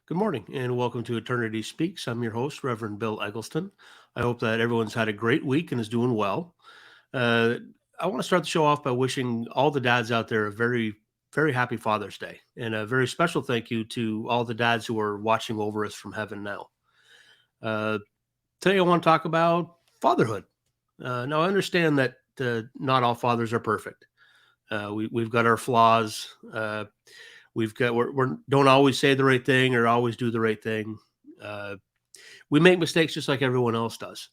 Good morning and welcome to Eternity Speaks. I'm your host, Reverend Bill Eggleston. I hope that everyone's had a great week and is doing well. Uh, I want to start the show off by wishing all the dads out there a very happy Father's Day and a very special thank you to all the dads who are watching over us from heaven now. Uh, Today, I want to talk about fatherhood. Now, I understand that not all fathers are perfect. We've got our flaws. We're don't always say the right thing or always do the right thing. Uh, we make mistakes just like everyone else does.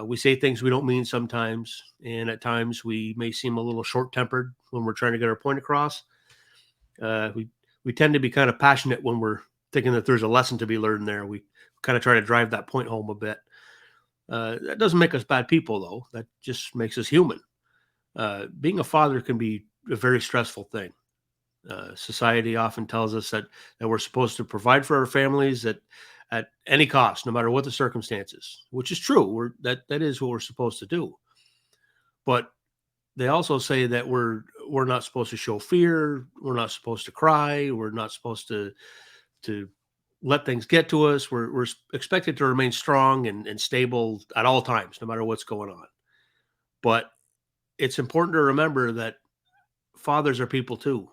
We say things we don't mean sometimes, and at times we may seem a little short tempered when we're trying to get our point across. Uh, we we tend to be kind of passionate when we're thinking that there's a lesson to be learned there. We kind of try to drive that point home a bit. That doesn't make us bad people, though. That just makes us human. Being a father can be a very stressful thing. Society often tells us that we're supposed to provide for our families at any cost, no matter what the circumstances, which is true. That is what we're supposed to do. But they also say that we're not supposed to show fear. We're not supposed to cry. We're not supposed to let things get to us. We're expected to remain strong and stable at all times, no matter what's going on. But it's important to remember that fathers are people too.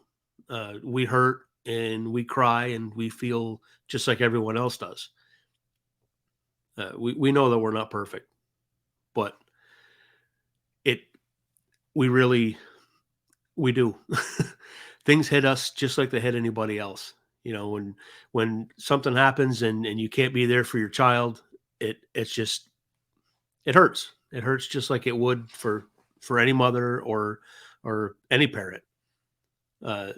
We hurt and we cry and we feel just like everyone else does. We know that we're not perfect, but it we really we do. Things hit us just like they hit anybody else. You know, when something happens and you can't be there for your child, it's just it hurts. It hurts just like it would for any mother or any parent. Uh,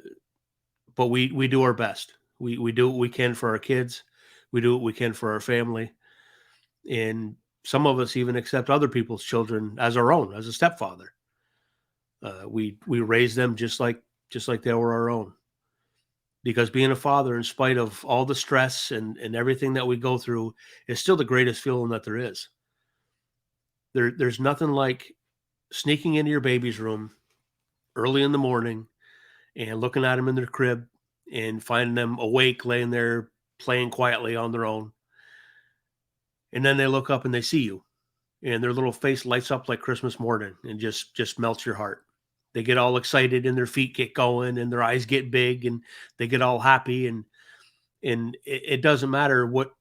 but we do our best. We do what we can for our kids. We do what we can for our family, and some of us even accept other people's children as our own, as a stepfather. We raise them just like they were our own. Because being a father, in spite of all the stress and everything that we go through, is still the greatest feeling that there is. There's nothing like sneaking into your baby's room early in the morning and looking at them in their crib and finding them awake, laying there playing quietly on their own. And then they look up and they see you, and their little face lights up like Christmas morning and just melts your heart. They get all excited and their feet get going and their eyes get big and they get all happy and it doesn't matter what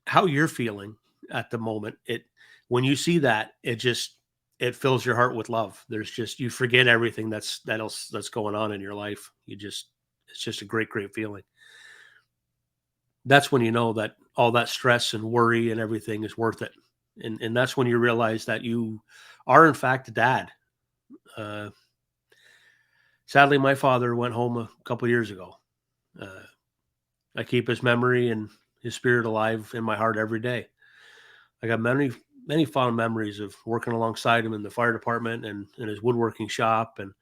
how you're feeling at the moment. It when you see that, it fills your heart with love. There's just you forget everything that's going on in your life. It's just a great feeling. That's when you know that all that stress and worry and everything is worth it. And that's when you realize that you are in fact a dad. Uh, Sadly, my father went home a couple years ago. Uh, I keep his memory and his spirit alive in my heart every day. I got many fond memories of working alongside him in the fire department and in his woodworking shop, and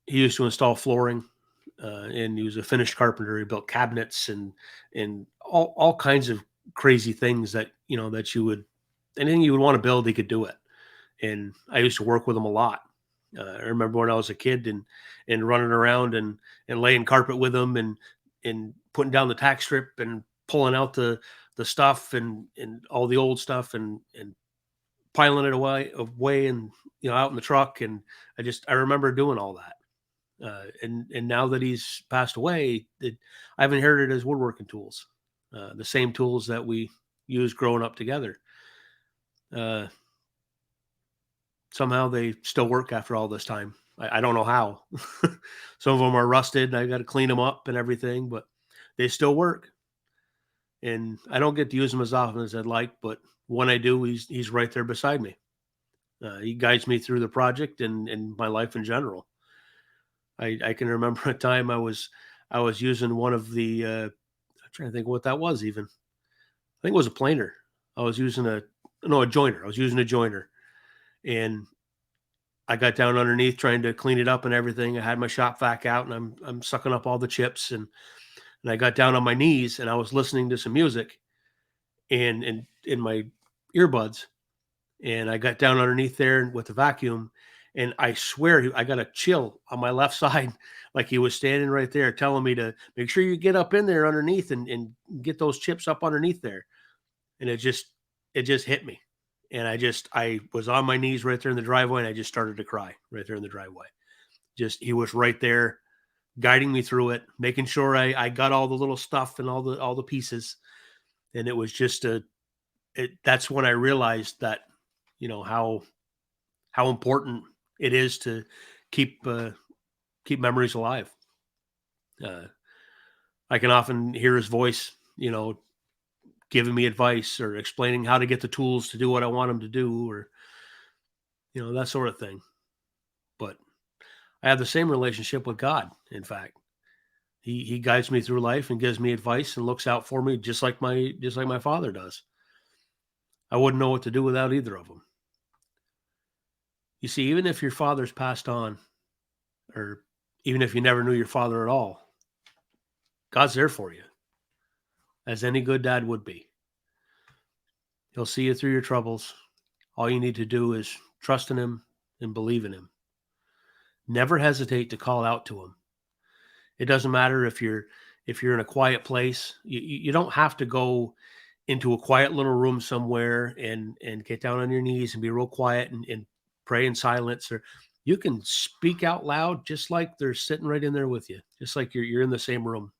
he used to install flooring, and he was a finished carpenter. He built cabinets and all kinds of crazy things that that you would anything you would want to build, he could do it. And I used to work with him a lot. I remember when I was a kid and running around and laying carpet with him and putting down the tack strip and pulling out the stuff and all the old stuff and piling it away and out in the truck. And I remember doing all that. And now that he's passed away, I've inherited his woodworking tools, the same tools that we used growing up together. Uh, Somehow they still work after all this time. I don't know how. Some of them are rusted. And I got to clean them up and everything, but they still work. And I don't get to use them as often as I'd like, but when I do, he's right there beside me. He guides me through the project and my life in general. I can remember a time I was using one of the I'm trying to think what that was even. I think it was a planer. I was using a joiner. I was using a joiner, and I got down underneath trying to clean it up and everything. I had my shop vac out and I'm sucking up all the chips and I got down on my knees and I was listening to some music and in my earbuds, and I got down underneath there with the vacuum And I swear I got a chill on my left side, like he was standing right there telling me to make sure you get up in there underneath and get those chips up underneath there. And it just hit me. And I was on my knees right there in the driveway and I just started to cry right there in the driveway. Just he was right there guiding me through it, making sure I got all the little stuff and all the pieces. And it was just that's when I realized that, how important it is to keep keep memories alive. Uh, I can often hear his voice, giving me advice or explaining how to get the tools to do what I want him to do, or that sort of thing. But I have the same relationship with God. In fact, he guides me through life and gives me advice and looks out for me just like my father does. I wouldn't know what to do without either of them. You see, even if your father's passed on, or even if you never knew your father at all, God's there for you, as any good dad would be. He'll see you through your troubles. All you need to do is trust in him and believe in him. Never hesitate to call out to him. It doesn't matter if you're in a quiet place. You don't have to go into a quiet little room somewhere and get down on your knees and be real quiet and pray in silence. Or you can speak out loud just like they're sitting right in there with you, just like you're in the same room.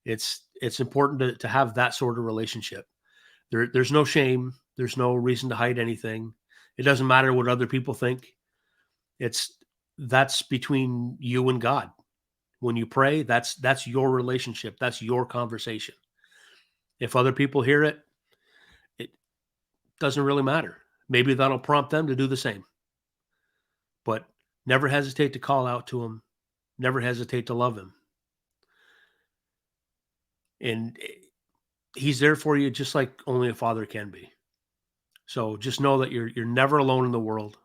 It's important to have that sort of relationship. There's no shame. There's no reason to hide anything. It doesn't matter what other people think. It's That's between you and God. When you pray, that's your relationship. That's your conversation. If other people hear it, it doesn't really matter. Maybe that'll prompt them to do the same. But never hesitate to call out to him. Never hesitate to love him. And he's there for you just like only a father can be. So just know that you're never alone in the world.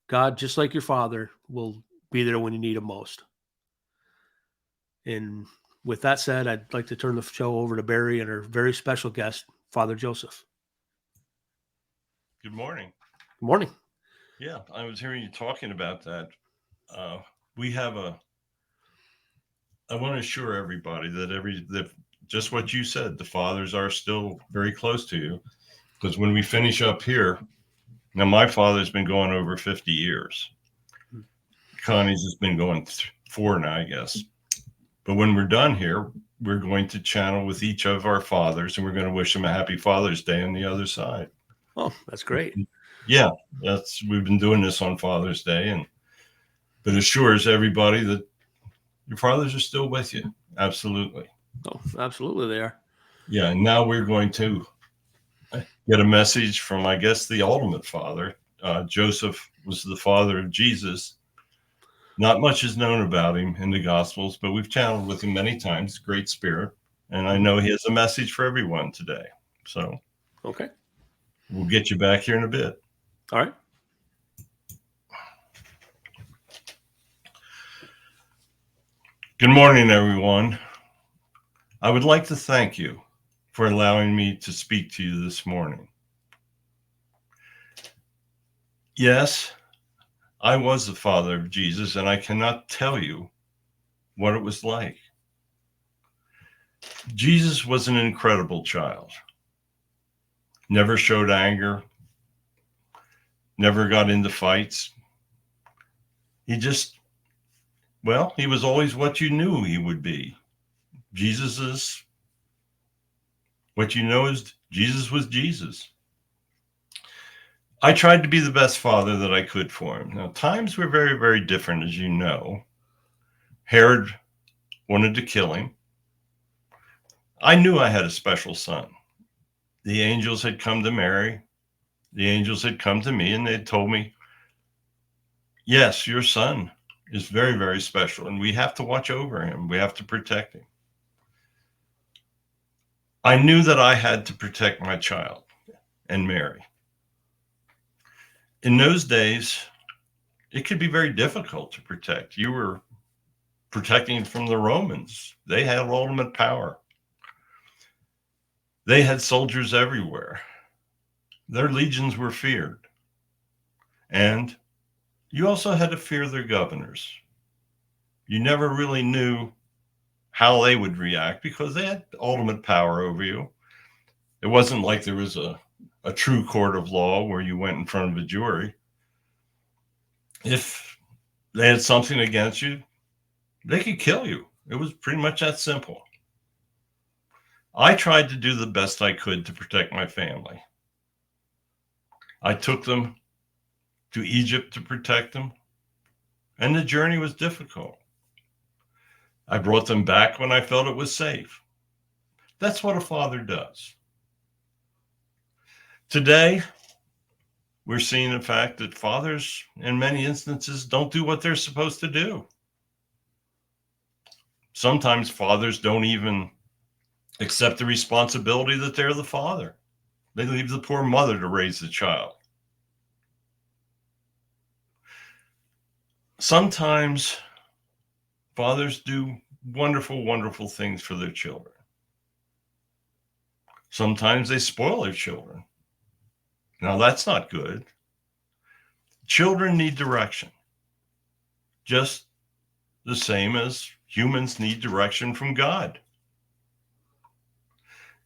God, just like your father, will be there when you need him most. And with that said, I'd like to turn the show over to Barry and our very special guest, Father Joseph. Good morning. Good morning. Yeah, I was hearing you talking about that. We have I want to assure everybody that just what you said, the fathers are still very close to you. Because when we finish up here, now my father's been going over 50 years. Connie's has been going 4 now, I guess. But when we're done here, we're going to channel with each of our fathers and we're going to wish them a happy Father's Day on the other side. Oh, that's great. Yeah, we've been doing this on Father's Day, and but assures everybody that your fathers are still with you. Absolutely. Oh, absolutely they are. Yeah, and now we're going to get a message from, I guess, the ultimate father. Joseph was the father of Jesus. Not much is known about him in the Gospels, but we've channeled with him many times. Great spirit. And I know he has a message for everyone today. So Okay. we'll get you back here in a bit. All right. Good morning, everyone. I would like to thank you for allowing me to speak to you this morning. Yes, I was the father of Jesus, and I cannot tell you what it was like. Jesus was an incredible child. Never showed anger, never got into fights. He just, well, he was always what you knew he would be. Jesus is what you know is Jesus was Jesus. I tried to be the best father that I could for him. Now, times were very, very different, as you know. Herod wanted to kill him. I knew I had a special son. The angels had come to Mary. The angels had come to me and they had told me, yes, your son is very, very special and we have to watch over him. We have to protect him. I knew that I had to protect my child and Mary. In those days, it could be very difficult to protect. You were protecting from the Romans. They had ultimate power. They had soldiers everywhere. Their legions were feared. And You also had to fear their governors. You never really knew how they would react because they had ultimate power over you. It wasn't like there was a true court of law where you went in front of a jury. If they had something against you, they could kill you. It was pretty much that simple. I tried to do the best I could to protect my family. I took them to Egypt to protect them, and the journey was difficult. I brought them back when I felt it was safe. That's what a father does. Today, we're seeing the fact that fathers, in many instances, don't do what they're supposed to do. Sometimes fathers don't even accept the responsibility that they're the father. They leave the poor mother to raise the child. Sometimes fathers do wonderful, wonderful things for their children. Sometimes they spoil their children. Now, that's not good. Children need direction, just the same as humans need direction from God.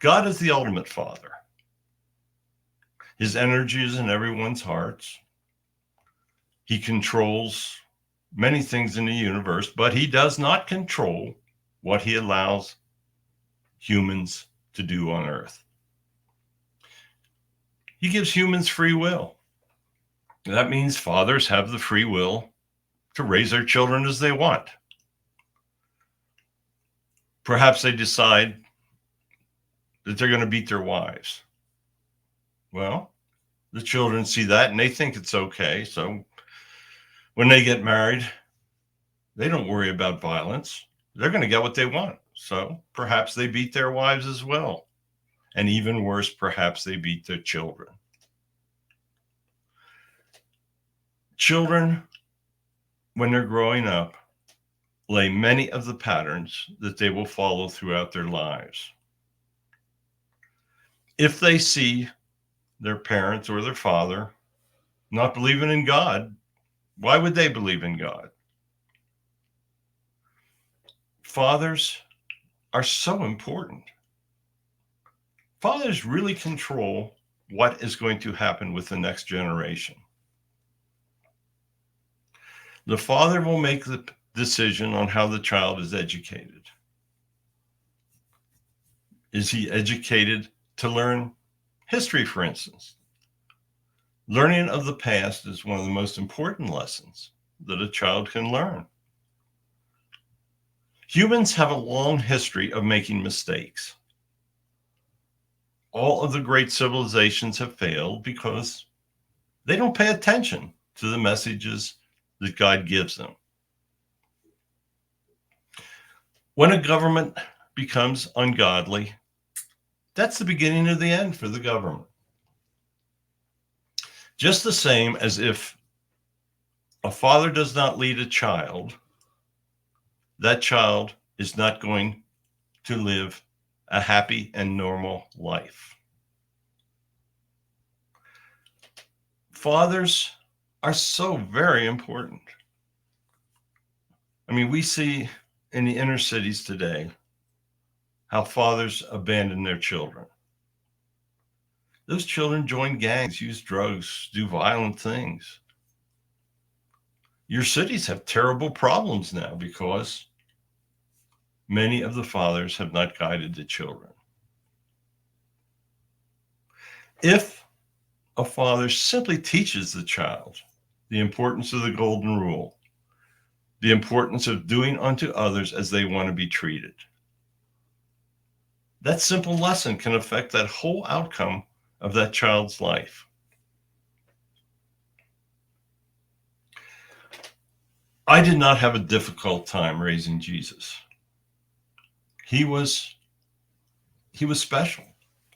God is the ultimate father. His energy is in everyone's hearts. He controls many things in the universe, but he does not control what he allows humans to do on earth. He gives humans free will. That means fathers have the free will to raise their children as they want. Perhaps they decide that they're going to beat their wives. Well, the children see that and they think it's okay. So when they get married, they don't worry about violence. They're going to get what they want. So perhaps they beat their wives as well. And even worse, perhaps they beat their children. Children, when they're growing up, lay many of the patterns that they will follow throughout their lives. If they see their parents or their father not believing in God, why would they believe in God? Fathers are so important. Fathers really control what is going to happen with the next generation. The father will make the decision on how the child is educated. Is he educated to learn history, for instance? Learning of the past is one of the most important lessons that a child can learn. Humans have a long history of making mistakes. All of the great civilizations have failed because they don't pay attention to the messages that God gives them. When a government becomes ungodly, that's the beginning of the end for the government. Just the same as if a father does not lead a child, that child is not going to live a happy and normal life. Fathers are so very important. I mean, we see in the inner cities today how fathers abandon their children. Those children join gangs, use drugs, do violent things. Your cities have terrible problems now because many of the fathers have not guided the children. If a father simply teaches the child the importance of the golden rule, the importance of doing unto others as they want to be treated, that simple lesson can affect that whole outcome of that child's life. I did not have a difficult time raising Jesus. He was special.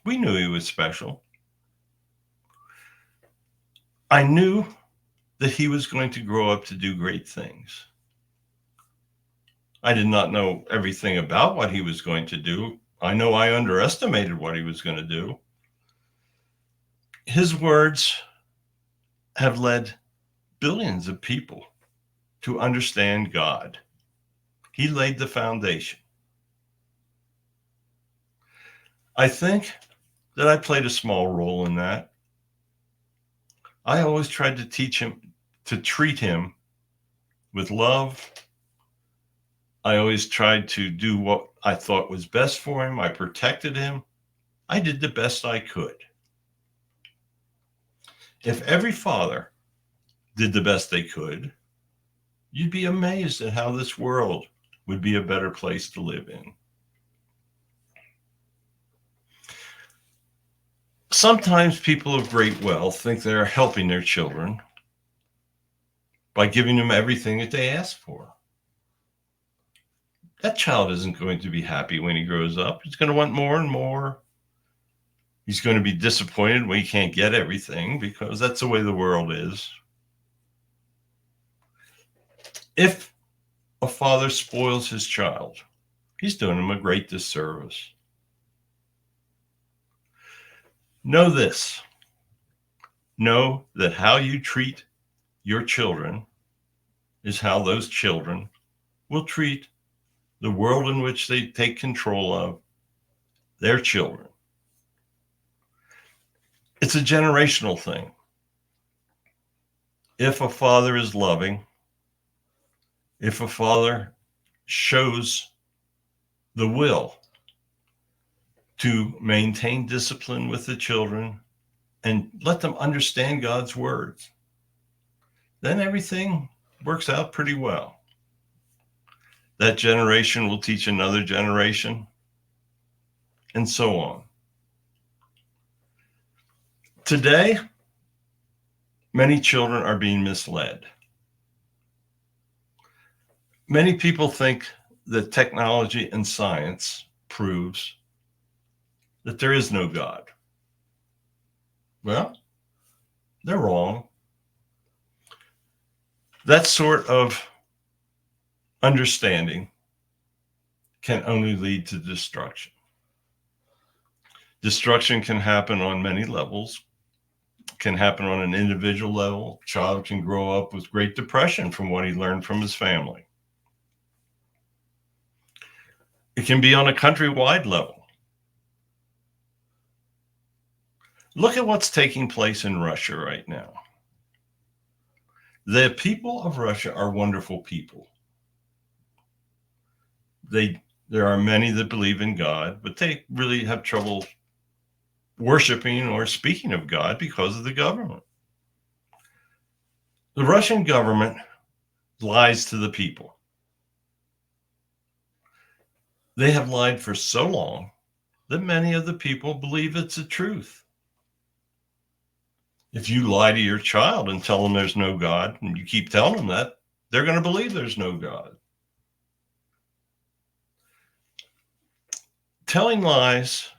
We knew he was special. I knew that he was going to grow up to do great things. I did not know everything about what he was going to do. I know I underestimated what he was going to do. His words have led billions of people to understand God. He laid the foundation. I think that I played a small role in that. I always tried to teach him, to treat him with love. I always tried to do what I thought was best for him. I protected him. I did the best I could. If every father did the best they could, you'd be amazed at how this world would be a better place to live in. Sometimes people of great wealth think they're helping their children by giving them everything that they ask for. That child isn't going to be happy when he grows up. He's going to want more and more. He's going to be disappointed when he can't get everything, because that's the way the world is. If a father spoils his child, he's doing him a great disservice. Know this. Know that how you treat your children is how those children will treat the world in which they take control of their children. It's a generational thing. If a father is loving, if a father shows the will to maintain discipline with the children and let them understand God's words, then everything works out pretty well. That generation will teach another generation, and so on. Today, many children are being misled. Many people think that technology and science proves that there is no God. Well, they're wrong. That sort of understanding can only lead to destruction. Destruction can happen on many levels, can happen on an individual level. A child can grow up with great depression from what he learned from his family. It can be on a countrywide level. Look at what's taking place in Russia right now. The people of Russia are wonderful people. There are many that believe in God, but they really have trouble worshiping or speaking of God because of the government. The Russian government lies to the people. They have lied for so long that many of the people believe it's the truth. If you lie to your child and tell them there's no God, and you keep telling them that, they're going to believe there's no God. Telling lies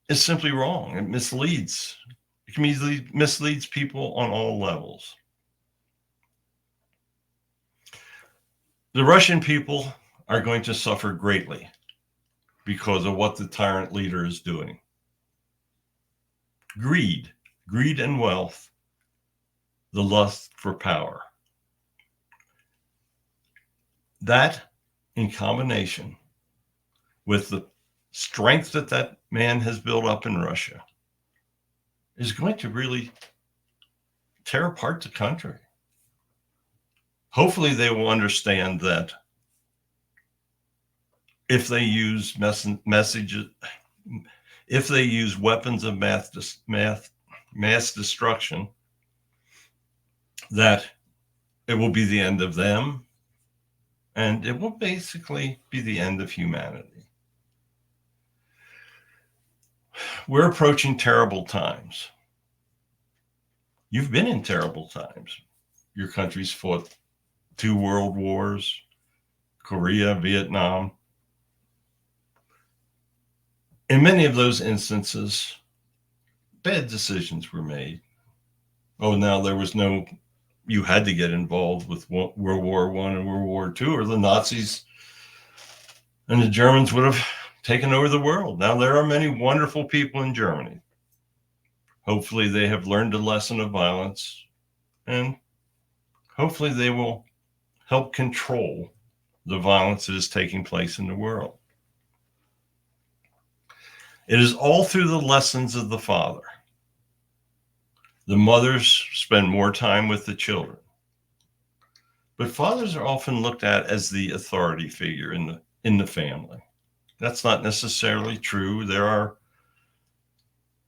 is simply wrong. It misleads. It misleads people on all levels. The Russian people are going to suffer greatly because of what the tyrant leader is doing. Greed and wealth, the lust for power. That, in combination with the strength that that man has built up in Russia, is going to really tear apart the country. Hopefully they will understand that if they use if they use weapons of mass destruction, that it will be the end of them, and it will basically be the end of humanity. We're approaching terrible times. You've been in terrible times. Your country's fought 2 world wars, Korea, Vietnam. In many of those instances, bad decisions were made. Oh, now you had to get involved with World War I and World War II, or the Nazis and the Germans would have taken over the world. Now there are many wonderful people in Germany. Hopefully they have learned a lesson of violence and hopefully they will help control the violence that is taking place in the world. It is all through the lessons of the father. The mothers spend more time with the children. But fathers are often looked at as the authority figure in the family. That's not necessarily true. There are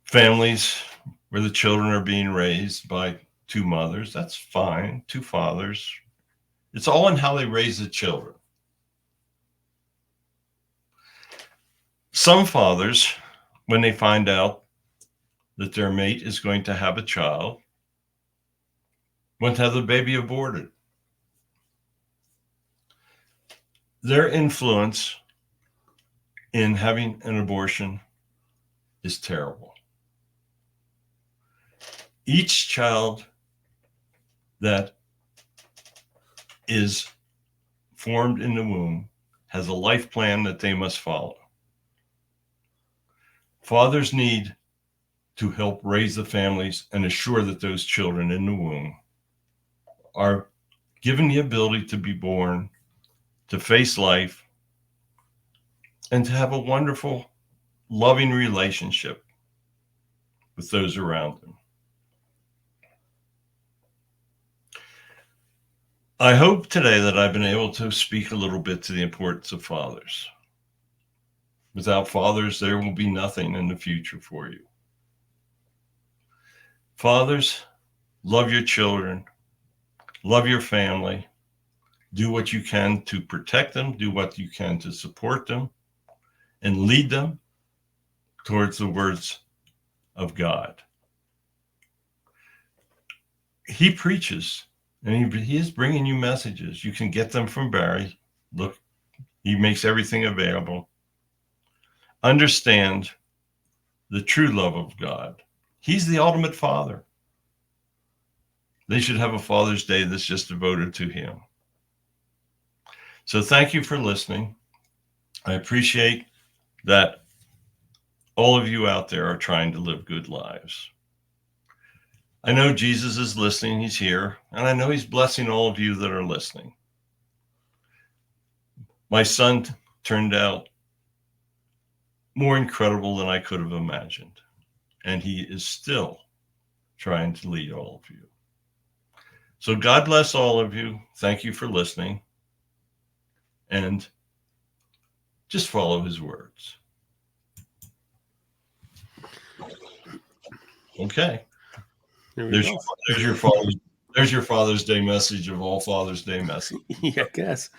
families where the children are being raised by two mothers. That's fine. Two fathers. It's all in how they raise the children. Some fathers, when they find out that their mate is going to have a child, want to have the baby aborted. Their influence in having an abortion is terrible. Each child that is formed in the womb has a life plan that they must follow. Fathers need to help raise the families and assure that those children in the womb are given the ability to be born, to face life, and to have a wonderful, loving relationship with those around them. I hope today that I've been able to speak a little bit to the importance of fathers. Without fathers, there will be nothing in the future for you. Fathers, love your children, love your family, do what you can to protect them, do what you can to support them, and lead them towards the words of God. He preaches, and he is bringing you messages. You can get them from Barry. Look, he makes everything available. Understand the true love of God. He's the ultimate father. They should have a Father's Day that's just devoted to him. So thank you for listening. I appreciate that all of you out there are trying to live good lives. I know Jesus is listening. He's here. And I know he's blessing all of you that are listening. My son turned out more incredible than I could have imagined. And he is still trying to lead all of you. So God bless all of you. Thank you for listening. And just follow his words. Okay. There's your Father's Day message of all Father's Day messages. Yeah, I guess.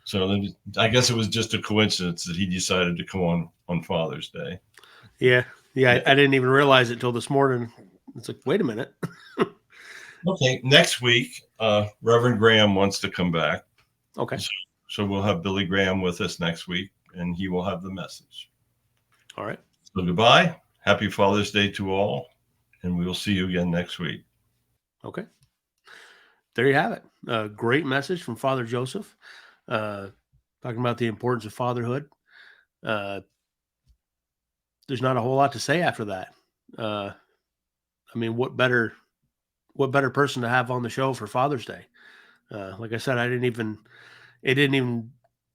So I guess it was just a coincidence that he decided to come on Father's Day. Yeah. I didn't even realize it till this morning. It's like, wait a minute. Okay, next week, Reverend Graham wants to come back. Okay. So we'll have Billy Graham with us next week, and he will have the message. All right. So goodbye. Happy Father's Day to all, and we will see you again next week. Okay. There you have it. A great message from Father Joseph, talking about the importance of fatherhood. There's not a whole lot to say after that. I mean, what better person to have on the show for Father's Day? Like I said, it didn't even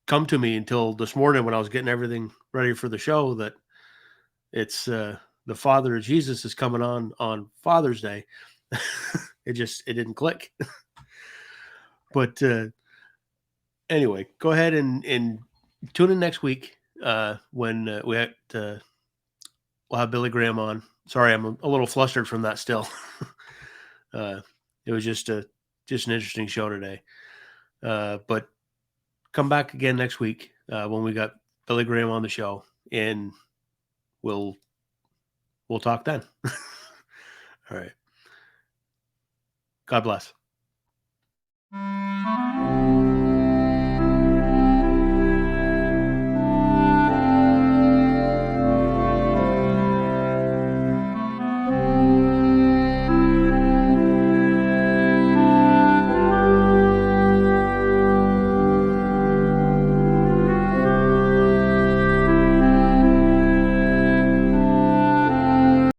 come to me until this morning when I was getting everything ready for the show that it's the Father of Jesus is coming on Father's Day. It didn't click. But anyway, go ahead and tune in next week when we'll have Billy Graham on. Sorry, I'm a little flustered from that still. It was just an interesting show today. But come back again next week when we got Billy Graham on the show, and we'll talk then. All right. God bless.